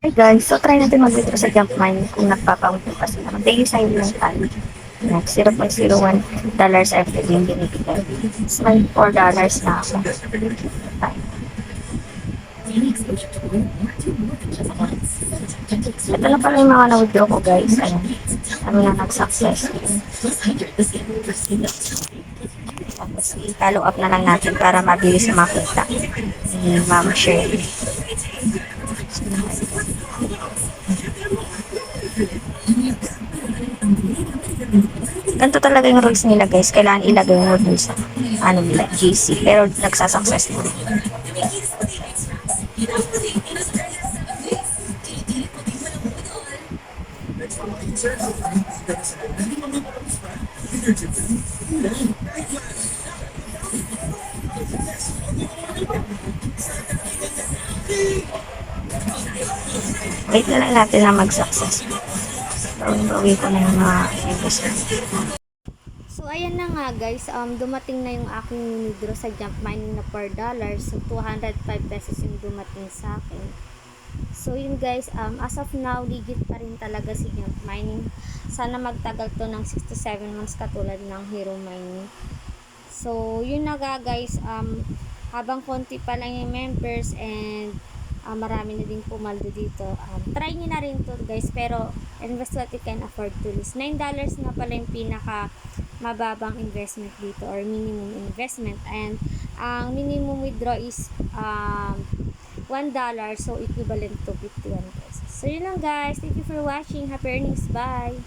Hey guys, so try natin mag-withdraw sa jump mine kung nagpapa-withdraw kasi naman. Daily sign lang tayo. Like $0.01 every day yung binibigay. It's like $4 na ako. Ito na pala yung mga na-withdraw ko guys. Ayan. Kami na nag-success. Tapos i-follow up na lang natin para mabilis makita ni Ma'am Shirley. Ganito talaga yung rules nila guys. Kailangan ilagay mo dun sa ano nila, GC. Pero nagsasuccess mo. Wait na lang natin na mag-success. Bawi ko na yung mga investment. So, ayan na nga guys, dumating na yung aking withdraw sa jump mining na $4. So, 205 pesos yung dumating sa akin. So, yun guys, as of now, legit pa rin talaga si jump mining. Sana magtagal to ng 6 to 7 months katulad ng hero mining. So, yun na nga guys, habang konti pa lang yung members and marami na din pumaldo dito. Try nyo na rin to guys, pero invest what you can afford to lose. $9 nga pala yung pinaka mababang investment dito or minimum investment, and ang minimum withdraw is $1, so equivalent to 51 pesos. So yun lang guys, thank you for watching, happy earnings, bye.